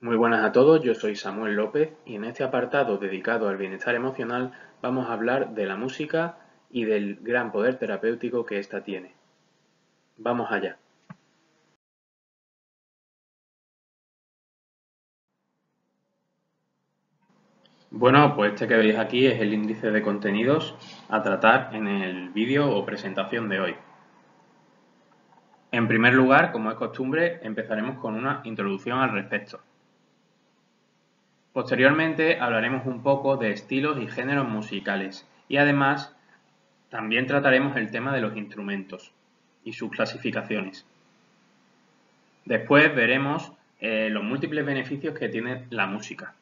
Muy buenas a todos, yo soy Samuel López y en este apartado dedicado al bienestar emocional vamos a hablar de la música y del gran poder terapéutico que ésta tiene. Vamos allá. Bueno, pues este que veis aquí es el índice de contenidos a tratar en el vídeo o presentación de hoy. En primer lugar, como es costumbre, empezaremos con una introducción al respecto. Posteriormente hablaremos un poco de estilos y géneros musicales y además también trataremos el tema de los instrumentos y sus clasificaciones. Después veremos los múltiples beneficios que tiene la música.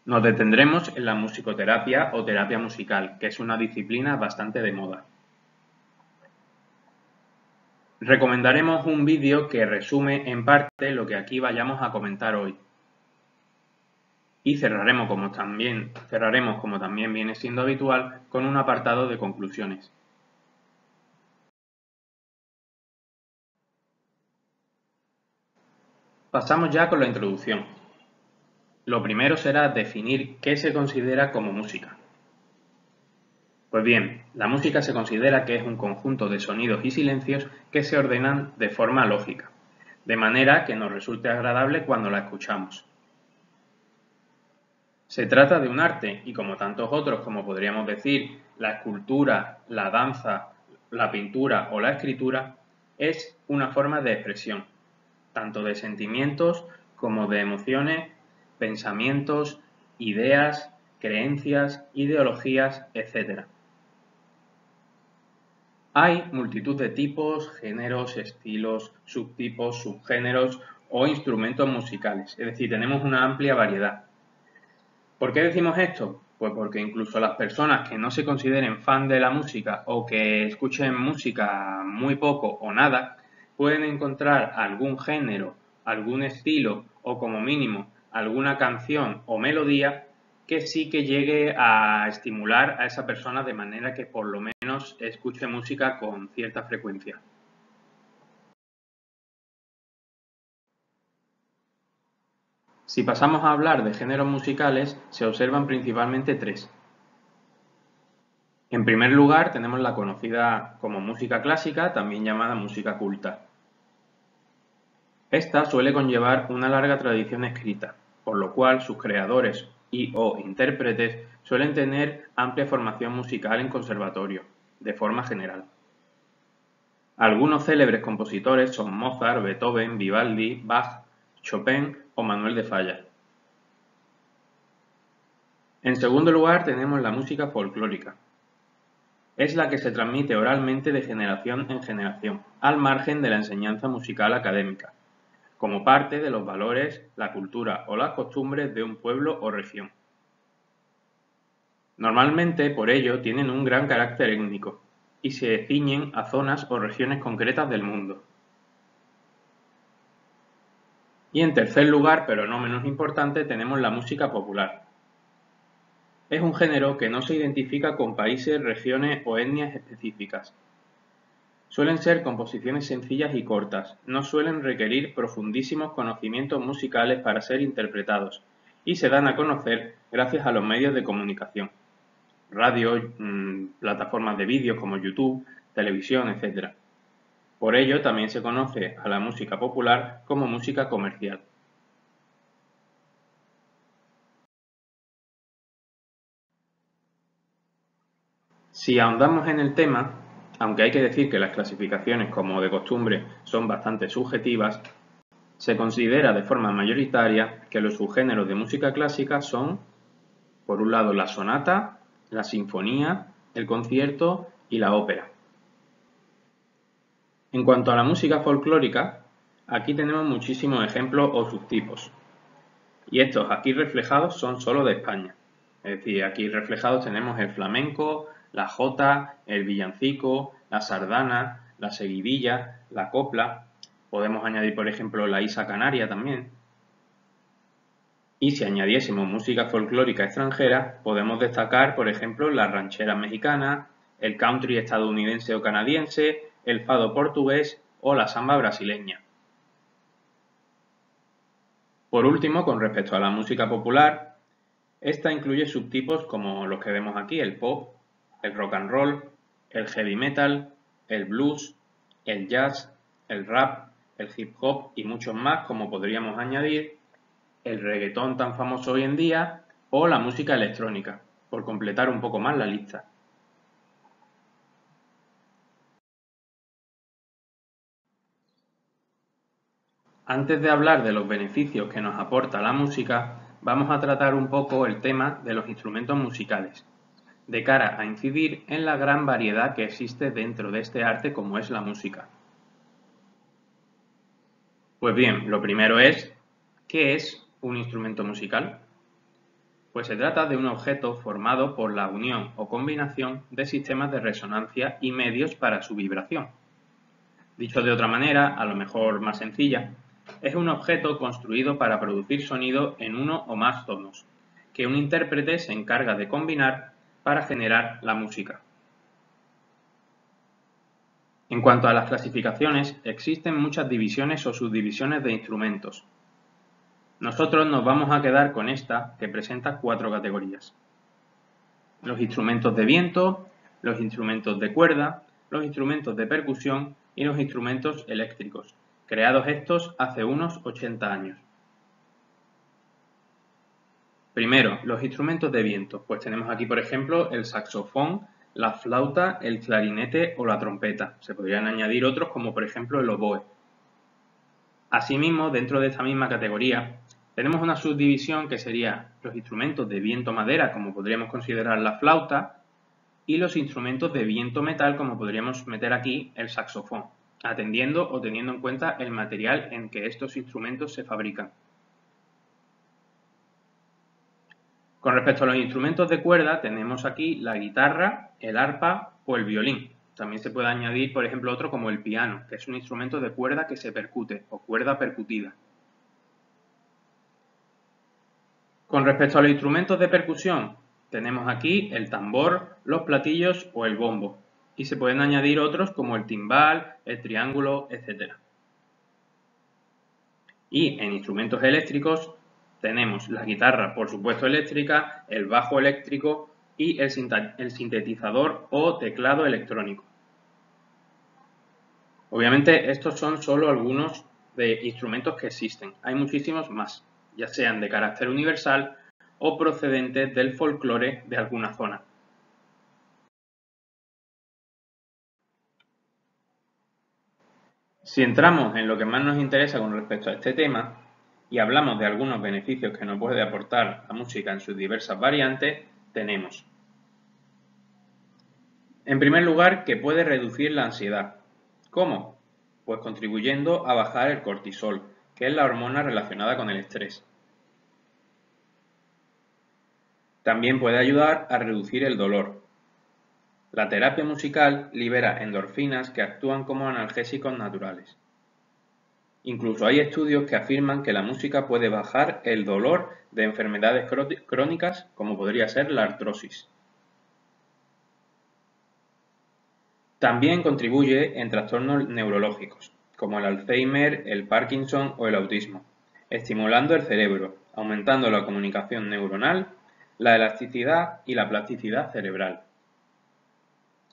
Nos detendremos en la musicoterapia o terapia musical, que es una disciplina bastante de moda. Recomendaremos un vídeo que resume en parte lo que aquí vayamos a comentar hoy. Y cerraremos, como también viene siendo habitual, con un apartado de conclusiones. Pasamos ya con la introducción. Lo primero será definir qué se considera como música. Pues bien, la música se considera que es un conjunto de sonidos y silencios que se ordenan de forma lógica, de manera que nos resulte agradable cuando la escuchamos. Se trata de un arte y como tantos otros, como podríamos decir, la escultura, la danza, la pintura o la escritura, es una forma de expresión, tanto de sentimientos como de emociones, pensamientos, ideas, creencias, ideologías, etc. Hay multitud de tipos, géneros, estilos, subtipos, subgéneros o instrumentos musicales, es decir, tenemos una amplia variedad. ¿Por qué decimos esto? Pues porque incluso las personas que no se consideren fan de la música o que escuchen música muy poco o nada, pueden encontrar algún género, algún estilo o como mínimo alguna canción o melodía que sí que llegue a estimular a esa persona de manera que por lo menos escuche música con cierta frecuencia. Si pasamos a hablar de géneros musicales, se observan principalmente tres. En primer lugar, tenemos la conocida como música clásica, también llamada música culta. Esta suele conllevar una larga tradición escrita, por lo cual sus creadores y/o intérpretes suelen tener amplia formación musical en conservatorio, de forma general. Algunos célebres compositores son Mozart, Beethoven, Vivaldi, Bach, Chopin o Manuel de Falla. En segundo lugar, tenemos la música folclórica. Es la que se transmite oralmente de generación en generación, al margen de la enseñanza musical académica, como parte de los valores, la cultura o las costumbres de un pueblo o región. Normalmente, por ello, tienen un gran carácter étnico y se ciñen a zonas o regiones concretas del mundo. Y en tercer lugar, pero no menos importante, tenemos la música popular. Es un género que no se identifica con países, regiones o etnias específicas. Suelen ser composiciones sencillas y cortas, no suelen requerir profundísimos conocimientos musicales para ser interpretados, y se dan a conocer gracias a los medios de comunicación, radio, plataformas de vídeos como YouTube, televisión, etc. Por ello también se conoce a la música popular como música comercial. Si ahondamos en el tema, aunque hay que decir que las clasificaciones, como de costumbre, son bastante subjetivas, se considera de forma mayoritaria que los subgéneros de música clásica son, por un lado, la sonata, la sinfonía, el concierto y la ópera. En cuanto a la música folclórica, aquí tenemos muchísimos ejemplos o subtipos. Y estos aquí reflejados son solo de España. Es decir, aquí reflejados tenemos el flamenco, la jota, el villancico, la sardana, la seguidilla, la copla. Podemos añadir, por ejemplo, la isa canaria también. Y si añadiésemos música folclórica extranjera, podemos destacar, por ejemplo, la ranchera mexicana, el country estadounidense o canadiense, el fado portugués o la samba brasileña. Por último, con respecto a la música popular, esta incluye subtipos como los que vemos aquí, el pop, el rock and roll, el heavy metal, el blues, el jazz, el rap, el hip hop y muchos más, como podríamos añadir el reggaetón tan famoso hoy en día o la música electrónica, por completar un poco más la lista. Antes de hablar de los beneficios que nos aporta la música, vamos a tratar un poco el tema de los instrumentos musicales, de cara a incidir en la gran variedad que existe dentro de este arte como es la música. Pues bien, lo primero es, ¿qué es un instrumento musical? Pues se trata de un objeto formado por la unión o combinación de sistemas de resonancia y medios para su vibración. Dicho de otra manera, a lo mejor más sencilla, es un objeto construido para producir sonido en uno o más tonos, que un intérprete se encarga de combinar para generar la música. En cuanto a las clasificaciones, existen muchas divisiones o subdivisiones de instrumentos. Nosotros nos vamos a quedar con esta, que presenta 4 categorías. Los instrumentos de viento, los instrumentos de cuerda, los instrumentos de percusión y los instrumentos eléctricos, creados estos hace unos 80 años. Primero, los instrumentos de viento, pues tenemos aquí por ejemplo el saxofón, la flauta, el clarinete o la trompeta. Se podrían añadir otros como por ejemplo el oboe. Asimismo, dentro de esta misma categoría, tenemos una subdivisión que sería los instrumentos de viento-madera, como podríamos considerar la flauta, y los instrumentos de viento-metal, como podríamos meter aquí el saxofón, atendiendo o teniendo en cuenta el material en que estos instrumentos se fabrican. Con respecto a los instrumentos de cuerda, tenemos aquí la guitarra, el arpa o el violín. También se puede añadir, por ejemplo, otro como el piano, que es un instrumento de cuerda que se percute o cuerda percutida. Con respecto a los instrumentos de percusión, tenemos aquí el tambor, los platillos o el bombo. Y se pueden añadir otros como el timbal, el triángulo, etc. Y en instrumentos eléctricos tenemos la guitarra, por supuesto eléctrica, el bajo eléctrico y el sintetizador o teclado electrónico. Obviamente estos son solo algunos de instrumentos que existen. Hay muchísimos más, ya sean de carácter universal o procedentes del folclore de alguna zona. Si entramos en lo que más nos interesa con respecto a este tema y hablamos de algunos beneficios que nos puede aportar la música en sus diversas variantes, tenemos, en primer lugar, que puede reducir la ansiedad. ¿Cómo? Pues contribuyendo a bajar el cortisol, que es la hormona relacionada con el estrés. También puede ayudar a reducir el dolor. La terapia musical libera endorfinas que actúan como analgésicos naturales. Incluso hay estudios que afirman que la música puede bajar el dolor de enfermedades crónicas como podría ser la artrosis. También contribuye en trastornos neurológicos, como el Alzheimer, el Parkinson o el autismo, estimulando el cerebro, aumentando la comunicación neuronal, la elasticidad y la plasticidad cerebral.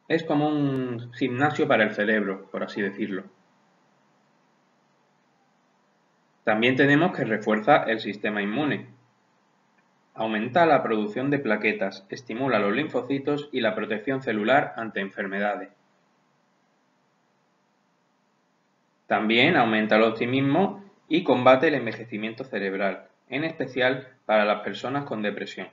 Es como un gimnasio para el cerebro, por así decirlo. También tenemos que refuerza el sistema inmune. Aumenta la producción de plaquetas, estimula los linfocitos y la protección celular ante enfermedades. También aumenta el optimismo y combate el envejecimiento cerebral, en especial para las personas con depresión.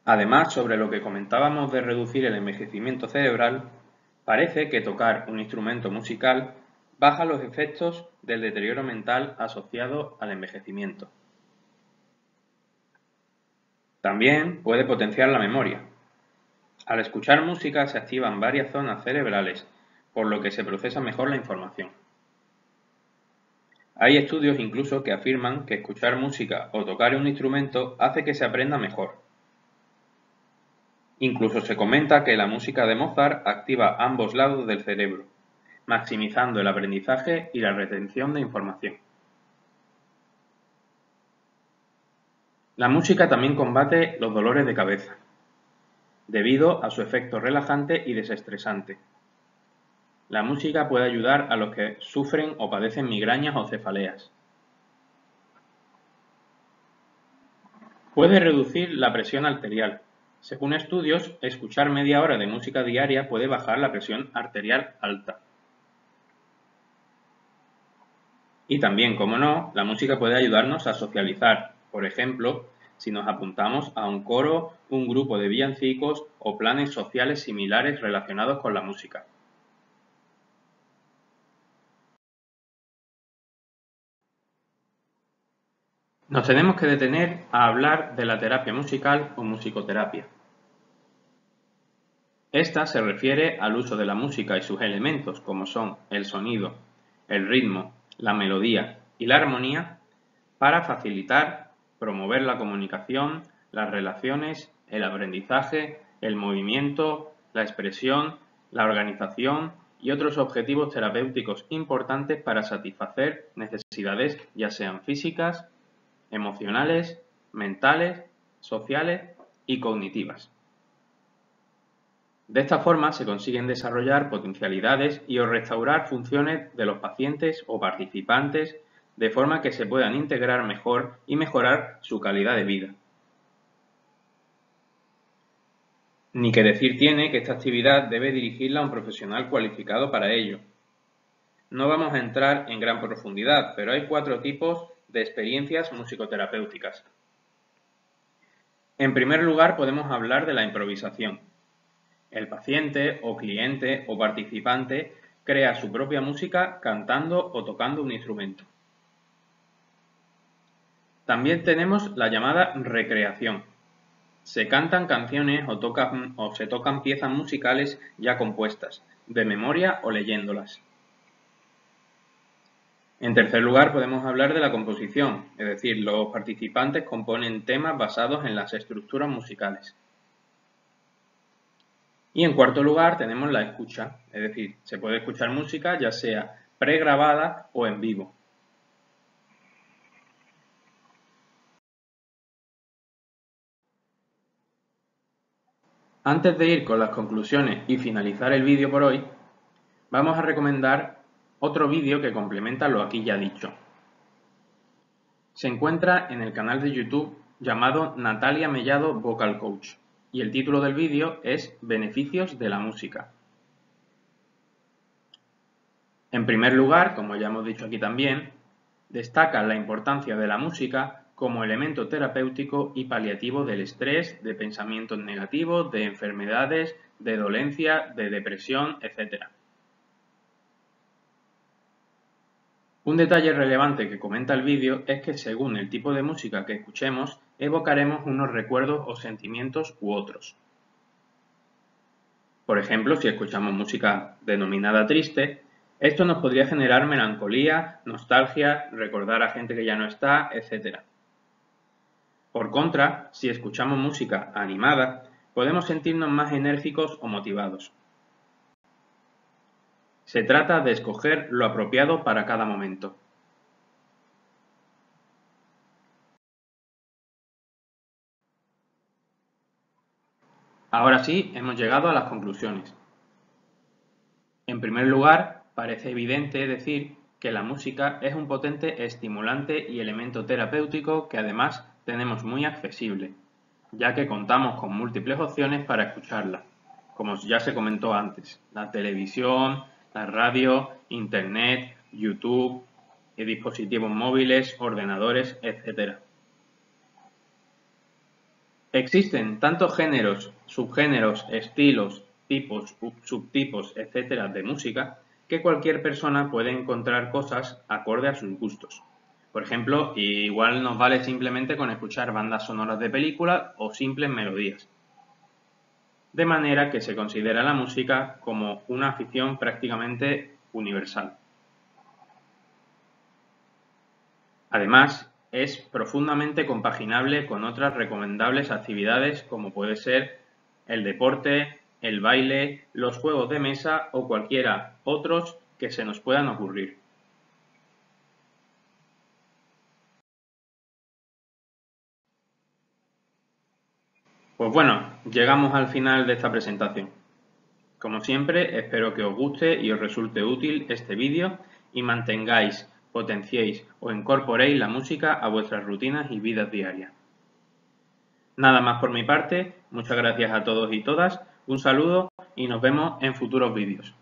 Además, sobre lo que comentábamos de reducir el envejecimiento cerebral, parece que tocar un instrumento musical baja los efectos del deterioro mental asociado al envejecimiento. También puede potenciar la memoria. Al escuchar música se activan varias zonas cerebrales, por lo que se procesa mejor la información. Hay estudios incluso que afirman que escuchar música o tocar un instrumento hace que se aprenda mejor. Incluso se comenta que la música de Mozart activa ambos lados del cerebro, maximizando el aprendizaje y la retención de información. La música también combate los dolores de cabeza, debido a su efecto relajante y desestresante. La música puede ayudar a los que sufren o padecen migrañas o cefaleas. Puede reducir la presión arterial. Según estudios, escuchar media hora de música diaria puede bajar la presión arterial alta. Y también, como no, la música puede ayudarnos a socializar. Por ejemplo, si nos apuntamos a un coro, un grupo de villancicos o planes sociales similares relacionados con la música. Nos tenemos que detener a hablar de la terapia musical o musicoterapia. Esta se refiere al uso de la música y sus elementos, como son el sonido, el ritmo, la melodía y la armonía, para facilitar, promover la comunicación, las relaciones, el aprendizaje, el movimiento, la expresión, la organización y otros objetivos terapéuticos importantes para satisfacer necesidades ya sean físicas, emocionales, mentales, sociales y cognitivas. De esta forma se consiguen desarrollar potencialidades y o restaurar funciones de los pacientes o participantes de forma que se puedan integrar mejor y mejorar su calidad de vida. Ni que decir tiene que esta actividad debe dirigirla a un profesional cualificado para ello. No vamos a entrar en gran profundidad, pero hay 4 tipos de experiencias musicoterapéuticas. En primer lugar, podemos hablar de la improvisación. El paciente o cliente o participante crea su propia música cantando o tocando un instrumento. También tenemos la llamada recreación. Se cantan canciones o se tocan piezas musicales ya compuestas, de memoria o leyéndolas. En tercer lugar, podemos hablar de la composición, es decir, los participantes componen temas basados en las estructuras musicales. Y en cuarto lugar tenemos la escucha, es decir, se puede escuchar música ya sea pregrabada o en vivo. Antes de ir con las conclusiones y finalizar el vídeo por hoy, vamos a recomendar otro vídeo que complementa lo aquí ya dicho. Se encuentra en el canal de YouTube llamado Natalia Mellado Vocal Coach y el título del vídeo es Beneficios de la música. En primer lugar, como ya hemos dicho aquí también, destaca la importancia de la música como elemento terapéutico y paliativo del estrés, de pensamientos negativos, de enfermedades, de dolencia, de depresión, etc. Un detalle relevante que comenta el vídeo es que según el tipo de música que escuchemos, evocaremos unos recuerdos o sentimientos u otros. Por ejemplo, si escuchamos música denominada triste, esto nos podría generar melancolía, nostalgia, recordar a gente que ya no está, etc. Por contra, si escuchamos música animada, podemos sentirnos más enérgicos o motivados. Se trata de escoger lo apropiado para cada momento. Ahora sí, hemos llegado a las conclusiones. En primer lugar, parece evidente decir que la música es un potente estimulante y elemento terapéutico que además tenemos muy accesible, ya que contamos con múltiples opciones para escucharla, como ya se comentó antes, la televisión, la radio, internet, YouTube, dispositivos móviles, ordenadores, etc. Existen tantos géneros, subgéneros, estilos, tipos, subtipos, etc. de música que cualquier persona puede encontrar cosas acorde a sus gustos. Por ejemplo, igual nos vale simplemente con escuchar bandas sonoras de películas o simples melodías. De manera que se considera la música como una afición prácticamente universal. Además, es profundamente compaginable con otras recomendables actividades como puede ser el deporte, el baile, los juegos de mesa o cualquiera otros que se nos puedan ocurrir. Pues bueno, llegamos al final de esta presentación. Como siempre, espero que os guste y os resulte útil este vídeo y mantengáis, potenciéis o incorporéis la música a vuestras rutinas y vidas diarias. Nada más por mi parte, muchas gracias a todos y todas, un saludo y nos vemos en futuros vídeos.